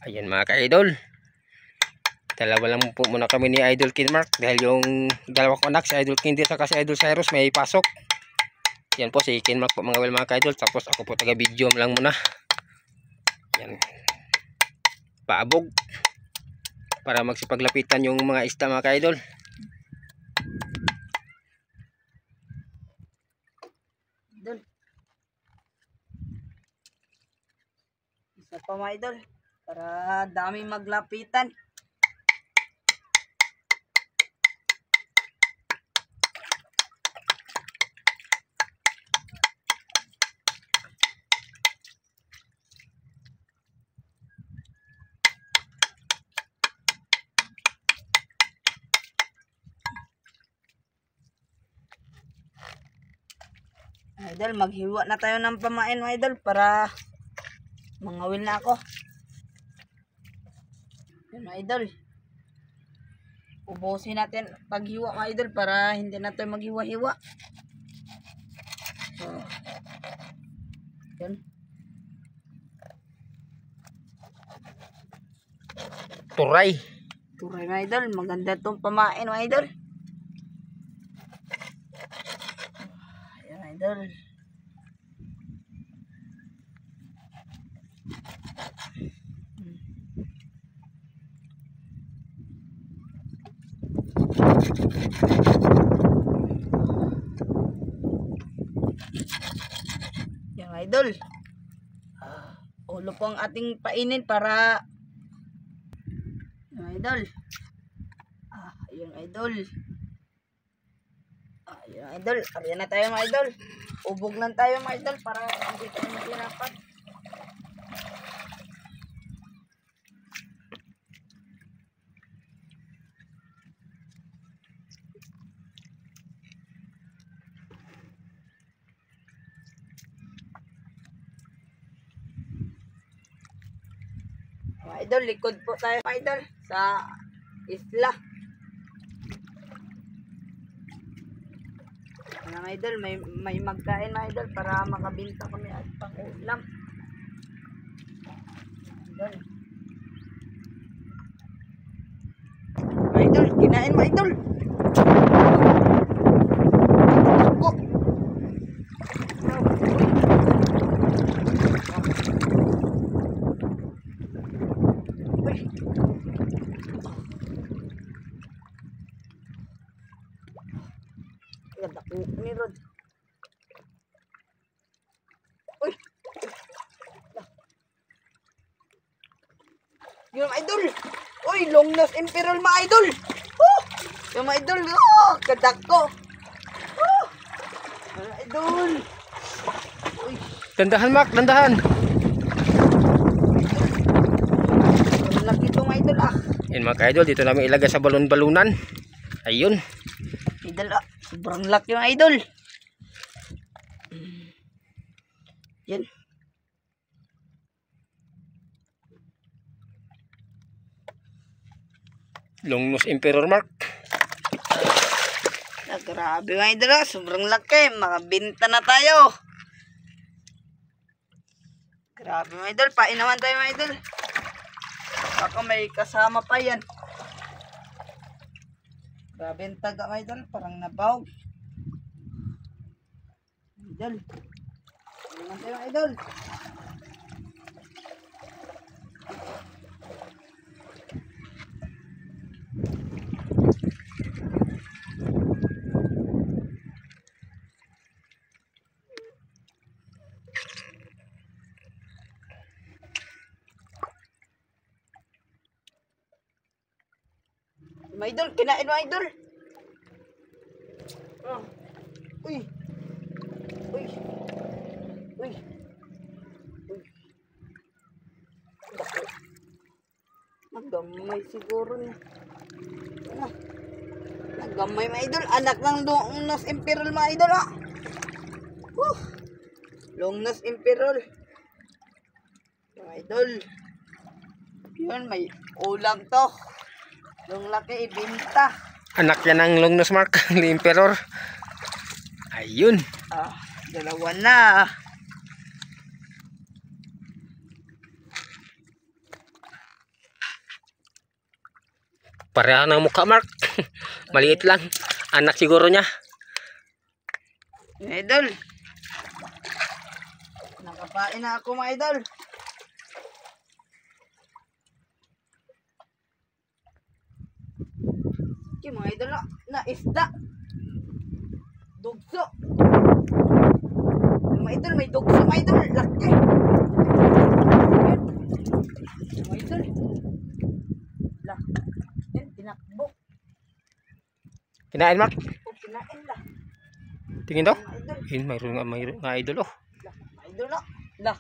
Ayan mga ka-idol, dalawa lang po muna kami ni Idol Kinmark dahil yung dalawa ko anak, si Idol Kindy at si Idol Cyrus may pasok. Yan po si Kinmark po mga ka-idol, tapos ako po taga video lang muna. Yan, paabog para magsipaglapitan yung mga isda mga ka-idol. Isa pa mga idol, para dami maglapitan. Idol, maghiwa na tayo ng pamain mga idol para mangawil na ako. Yan mga idol, ubusin natin paghiwa mga idol para hindi na tayo maghiwa-hiwa. So, yan. Turay Mga idol, maganda itong pamain mga idol. Ayan mga idol. Yan mga idol. Ulo po ang ating painin para yan idol. Ayun idol. Ayun idol. Kaya na tayo mga idol. Ubog lang tayo mga idol para hindi tayo maghirapan. Mga idol, likod po tayo mga idol sa isla. Mga idol, may magkain mga idol para makabinta kami at pang-ulam. Idol. Mga idol, kinain mga idol. Oh. Ganda ko ni Rod. Uy! Yung mga idol! Uy! Long nose imperial mga idol! Yung mga idol! Ganda ko! Mga idol! Uy! Dandahan Mark, dandahan. Ang laki ito mga idol Yan mga ka-idol, dito namin ilagay sa balon-balunan. Ayun. Idol sobrang laki yung idol. Yan. Long nose emperor Mark. Grabe mga idol sobrang laki. Makabinta na tayo. Grabe mga idol, pain naman tayo mga idol. Baka may kasama pa yan. Grabe ang taga mga idol, parang nabawg. Idol. Pain naman tayo mga idol. Mga idol, kinain mga idol. Uy. Uy. Uy. Uy. Nagamay siguro niya. Nagamay mga idol. Anak ng long nose imperial mga idol Long nose imperial. Mga idol. Yun, may ulam to. Yung laki ibinta. Anak yan ng long nose Mark, ni emperor. Ayun. Dalawa na. Pareha ng mukha, Mark. Maliit lang. Anak siguro niya. Mga idol. Nakapain na ako mga idol. Okay, mga idol na isda. Dugso. Mga idol, may dugso mga idol. Laki. Mga idol. Yan, tinakbo. Kinain, Mark. O, kinain lah. Tingin daw. Mga idol. Yun, mayroon nga idol, oh. Mga idol na. Lah,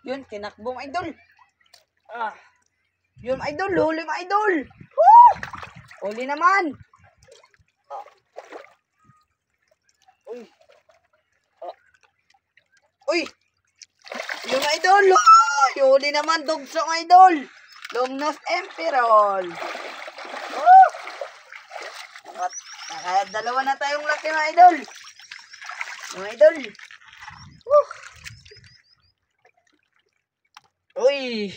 yun, tinakbo mga idol. Yun mga idol, huli mga idol. Woo! Huli naman. Uy. Uy. Yun mga idol. Huli naman, dugso mga idol. Longnos Emperor. Dalawa na tayong laki mga idol. Mga idol. Uy.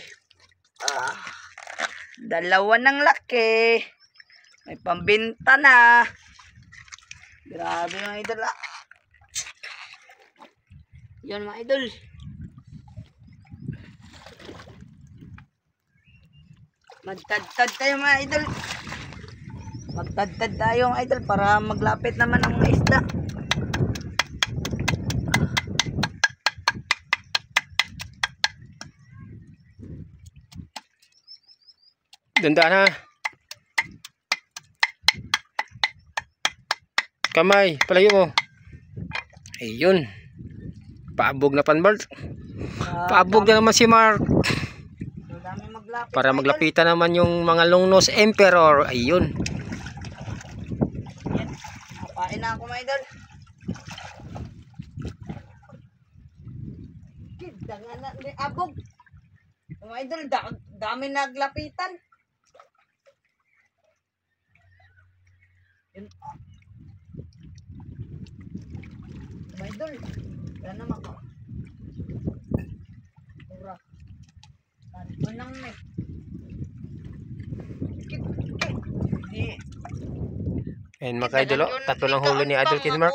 Dalawa ng laki. May pambinta na. Grabe mga idol. Yan mga idol. Magtadtad tayo mga idol. Magtadtad tayo mga idol para maglapit naman ang mga isda. Dandaan ha. Kamay, palayo mo. Ayun. Paabog na pan, Mark. Paabog na naman si Mark. Para maglapitan naman yung mga Longnos Emperor. Ayun. Yan. Kapain na ako mga idol. Dangan na ni abog. Mga idol, dami naglapitan. Yun. Mga idol, yan naman ko. Ura. Tanto lang eh. Ayun mga idol, oh. Tatlo lang huli ni Idol Kid Mark.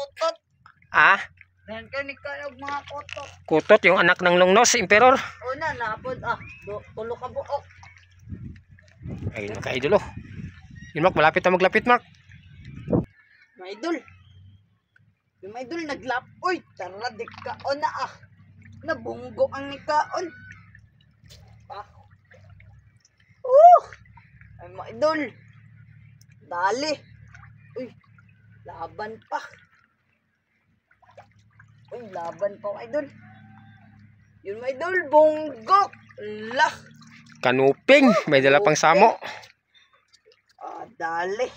Ah? Yan ka ni kanog mga kotot. Kutot, yung anak ng Longnos Emperor. Una, napod tulo ka buok. Ayun mga idol, oh. Yun, Mark, malapit na maglapit, Mark. Mga idol. Yung mga idol naglap. Uy, tara di kaon na Nabunggo ang nikaon. Ay mga idol. Dali. Uy, laban pa. Uy, laban pa mga idol. Yun mga idol, bunggo. Lah. Kanuping, may dala pang samo. Dali.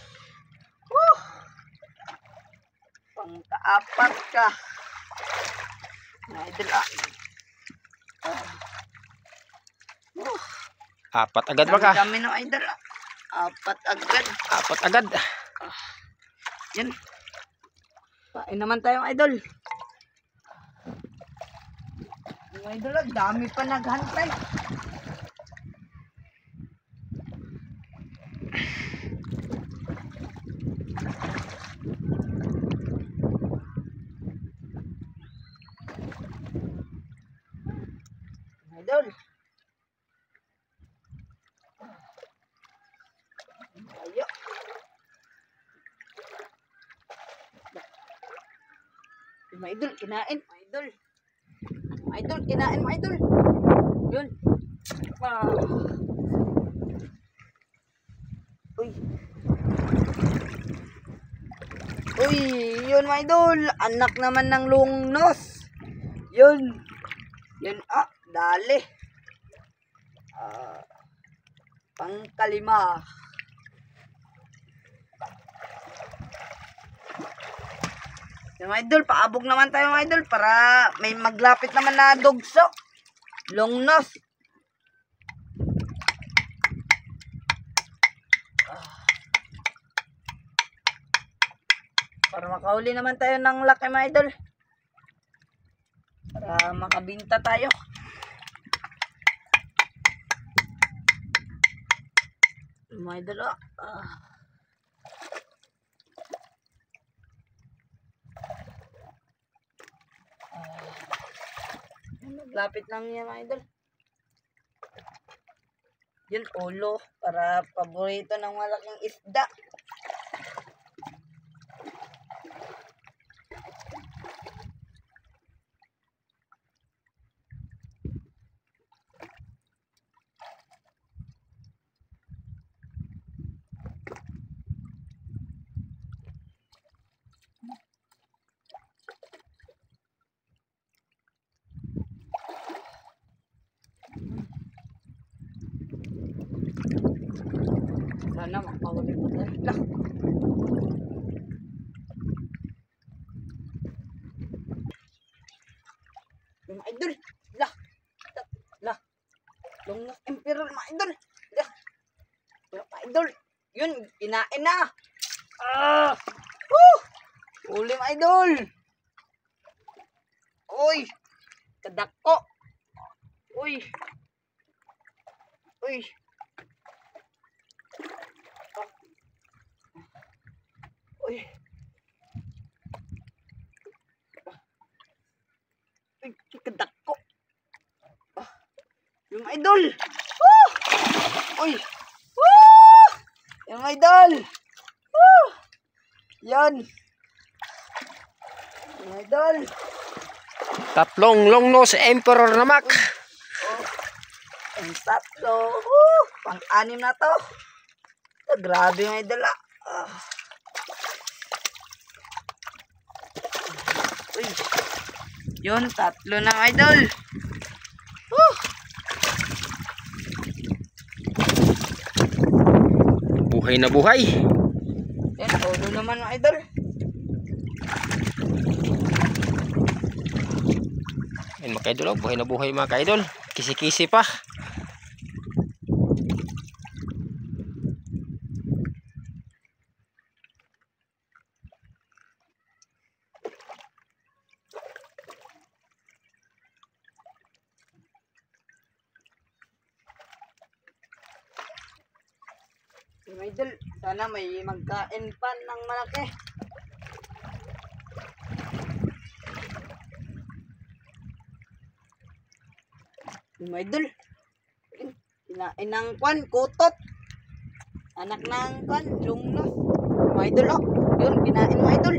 Pangkaapat ka. Mga idol Apat agad ba ka? Dami ng idol Apat agad. Apat agad. Yan. Kain naman tayong idol. Yung idol, dami pa naghantay. Idol. Ayo. Mga idol, kinain. Mga idol. Mga idol, kinain mga idol. Yun. Uy. Uy, yun mga idol. Anak naman ng Longnos. Yun. Yun, dali. Pangkalima. Yung mga idol, paabog naman tayo mga idol para may maglapit naman na dugso. Longnos. Para makahuli naman tayo ng laki mga idol. Para makabinta tayo. Mga idol, Lapit lang yan mga idol. Yun, ulo. Para paborito ng malaking isda. Sana makahuli ko na. Lah. Yung mga idol. Lah. Lah. Lungos emperor mga idol. Lah. Yung mga idol. Yun, kinain na. Ah! Woo! Huli mga idol. Uy. Kadako. Uy. Uy. Uy. Uy, kadako. Yung idol. Woo! Uy. Woo! Yung idol. Woo! Yan. Yung idol. Tatlong long nose emperor na mak. Ang tatlo. Pang-anim na to. Grabe yung idol ah. Uy. Yun, tatlo na idol. Buhay na buhay. Yan, ulo naman mga idol. Yan mga kaidol, oh. Buhay na buhay mga kaidol. Kisi-kisi pa. Mga idol, sana may magkain pa ng malaki. Mga idol, kinain ng kwan, kutot. Anak ng kwan, lungnos. Mga idol, oh. Yun, kinain mga idol.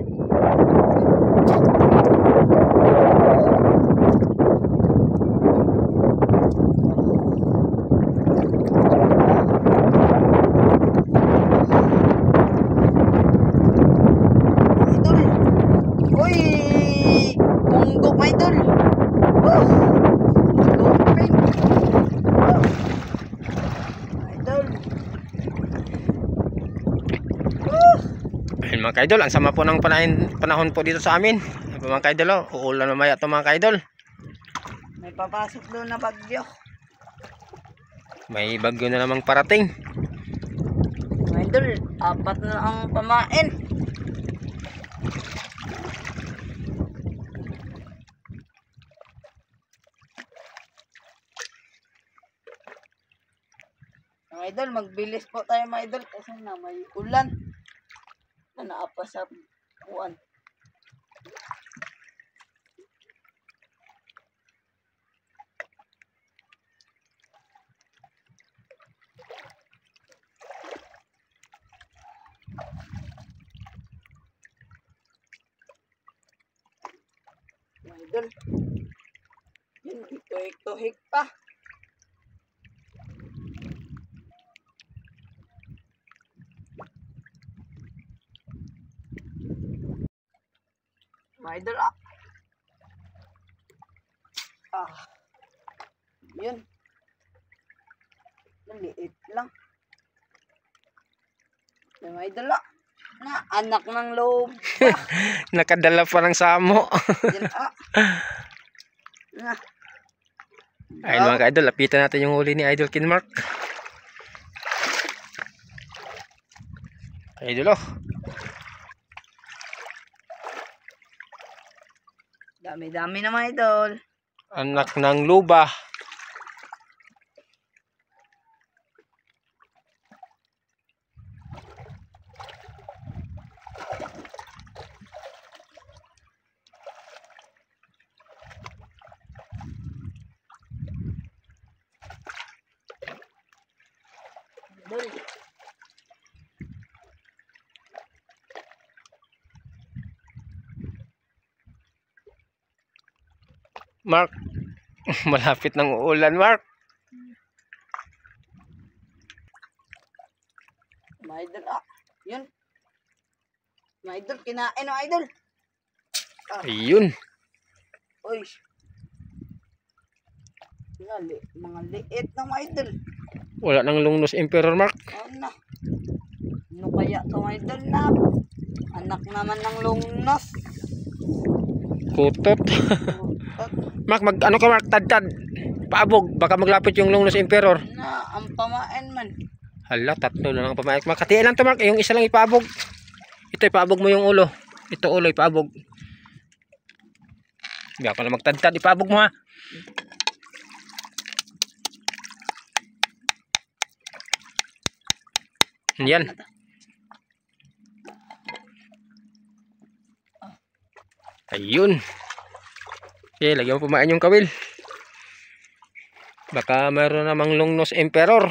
Ayun mga kaidol, ang sama po ng panahon po dito sa amin. Ayun mga kaidol, oh, uulan mamaya ito mga kaidol. May papasok doon na bagyo. May bagyo na namang parating. Mga idol, 4 na ang pamain. Mga idol, magbilis po tayo mga idol kasi na may ulan na naapa sa buwan. Mga idol, yun, ito-hik pa. Mga idol, ah. Yun. Maliit lang. Mga idol, ah. Na, anak ng loob. Nakadala pa ng samo. Yan, ah. Na. Ayun mga kaidol, lapitan natin yung huli ni Idol Kinmark. Idol, oh. Dami-dami na mga idol. Anak ng luba. Idol. Mark, malapit ng uulan, Mark. Mga idol, yun. Mga idol, kinain mga idol. Ayun. Uy. Mga liit na mga idol. Wala nang lungnos Emperor, Mark. Ano? Ano kaya ito mga idol na? Anak naman ng lungnos. Kutot. Mark, ano ka, Mark? Tad-tad. Paabog. Baka maglapit yung lungnos Emperor. Na, ang pamain man. Hala, tatlo na lang pamaik. Mark, katiyan lang to, Mark. Yung isa lang ipaabog. Ito, ipaabog mo yung ulo. Ito ulo, ipaabog. Hindi ako na magtad-tad. Ipaabog mo, ha. Yan. Ayun. Okay, lagyan mo pumain yung kawil. Baka mayroon namang lungnos Emperor.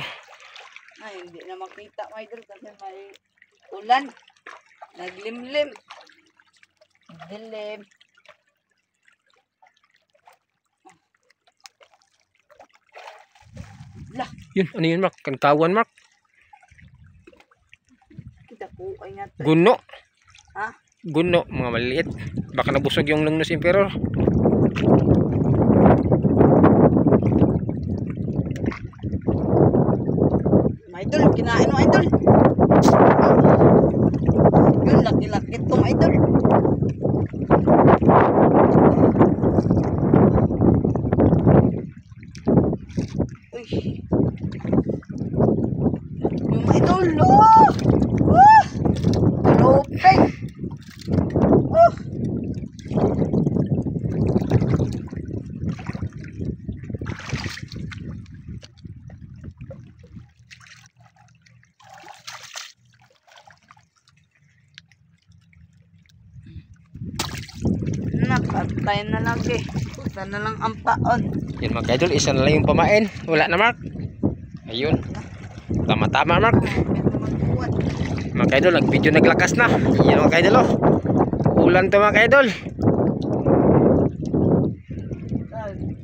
Ay, hindi na makita mga idol kasi may ulan. Naglimlim. Dilim. Lah, Yun, ano yun, Mark? Kantawan, Mark. kita po ay nga to. Guno. Ha? Guno, mga maliit. Baka nabusog yung lungnos Emperor. Mga idol, kinain mo idol. Yun, laki-laki ito mga idol. Uy. Yung mga idol, oh! Oh! Lupig! Oh! Nakatay na lagi. Puta na lang ang paon. Yan mga idol, isa na lang yung pamain. Wala na, Mark. Ayun. Tama-tama, Mark. Mga idol, nag-video naglakas na. Yan mga idol, oh. Ulan to mga idol.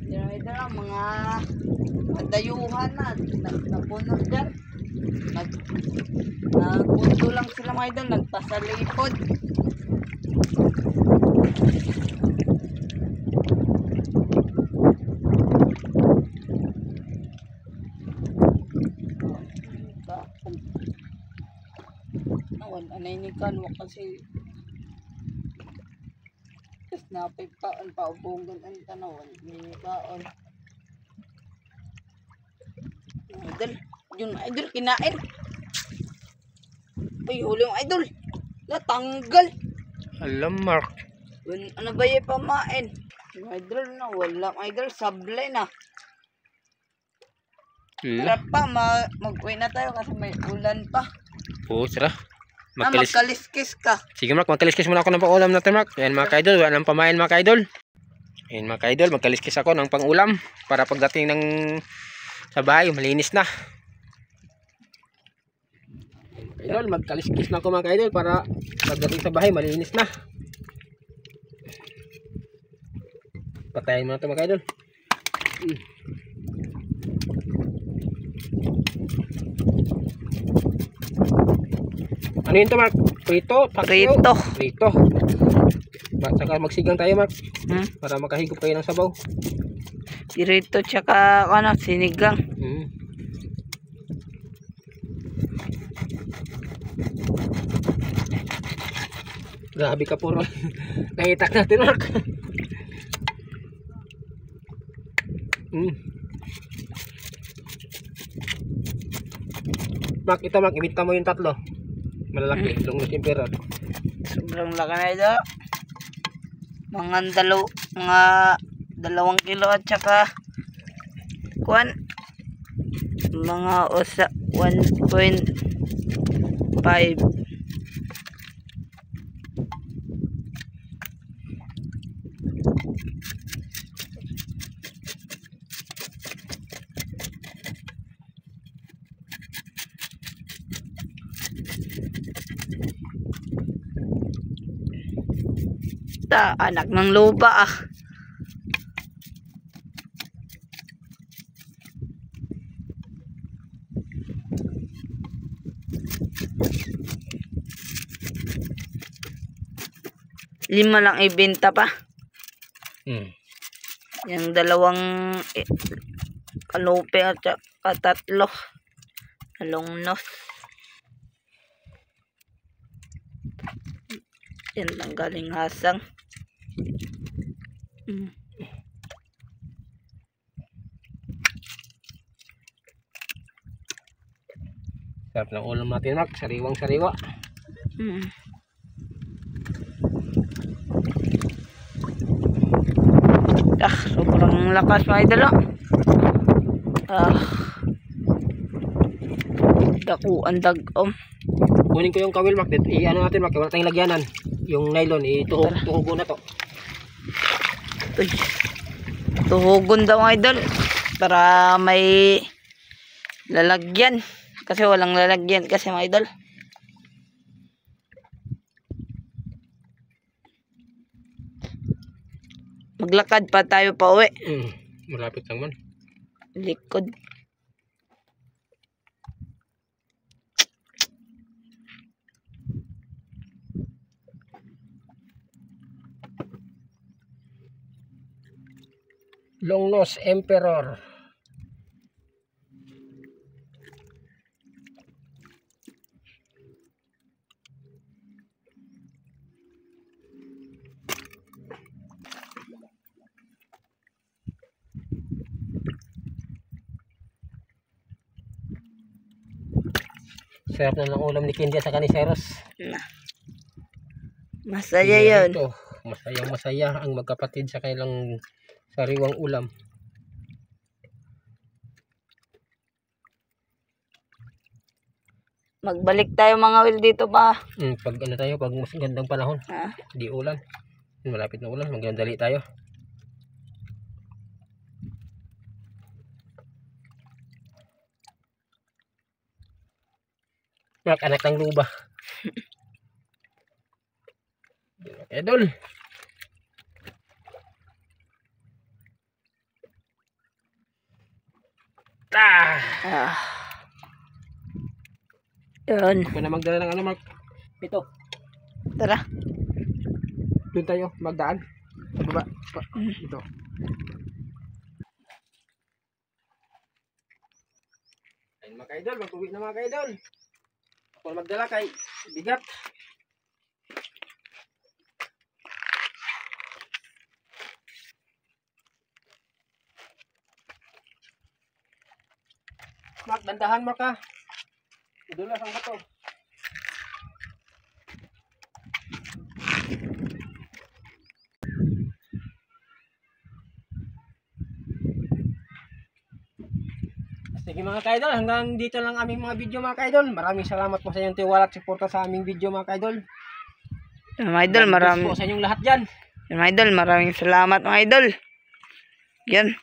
Yan ito lang, mga dayuhan na. Napunan dyan. Nagpunto lang sila mga idol. Nagpasalipod. Anay ni kanwa kasi tas napipaan pa ubungan ang tanawan ni kaon. Idol, yun idol kinain. Uy, huli yung idol. Natanggal. Alam, Mark. Ano ba yung pamain? Yung idol na wala idol sablay na. Hala. Tara pa, mag-uwi na tayo kasi may ulan pa. Oo, tara. Magkaliskis ka. Sige, Mark, magkaliskis muna ako ng pang-ulam natin, Mark. Ayan mga kaidol, wala nang pamain mga kaidol. Ayan mga kaidol, magkaliskis ako ng pang-ulam para pagdating ng sa bahay, malinis na. Kaidol, magkaliskis na ako mga kaidol para pagdating sa bahay, malinis na. Patayin mo na ito mga kaidol. Ano yun to, Mark? Prito? Prito. Prito. Saka magsigang tayo, Mark. Para makahigop kayo ng sabaw. Prito tsaka ano, sinigang. Grabe ka puro. Nahitak natin, Mark. Mark, ito Mark, ibinta mo yung tatlo. Malalaki, lungnos Emperor. Sobrang laki na ito. Mga 2 kilo at saka mga 1.5. Ta, anak ng lupa ah. Lima lang ibenta pa. Yung dalawang kalupe at saka tatlo. Alongnos. Yan lang galing hasang. Sarap ng ulam natin, Mark. Sariwang sariwa. Sobrang lakas mga idol. Dakuan dagom. Kunin ko yung kawil, Mark. I-ano natin, Mark. Wala tayong lagyanan. Yung nylon, ituhugo na to. Uy. Tuhugon daw mga idol. Para may lalagyan. Kasi walang lalagyan kasi mga idol. Maglakad pa tayo pa uwi. Malapit lang man. Likod. Longnose Emperor. Sarap na ng ulam ni Kindia sa Caniceros. Masaya yun. Ito, masaya ang magkapatid sa kailang sariwang ulam. Magbalik tayo mga Will dito pa. Pag ano tayo, pag mas gandang panahon. Di ulan. Malapit na ulan, magdadali tayo. Mark, anak ng luba. Idol. Yun. Ako na magdala ng ano, Mark. Ito. Tara. Doon tayo, magdaan. Sa baba. Ito. Ayun mga ka-idol, mag-uwi na mga ka-idol. Ako na magdala kay bigat. Mark, dandahan Mark ha. Idulas ang bato. Sige mga ka-idol, hanggang dito lang aming mga video mga ka-idol. Maraming salamat po sa inyong tiwala at suporta sa aming video mga ka-idol. Mga idol, maraming po sa inyong lahat dyan. mga idol, maraming salamat mga idol. Yan.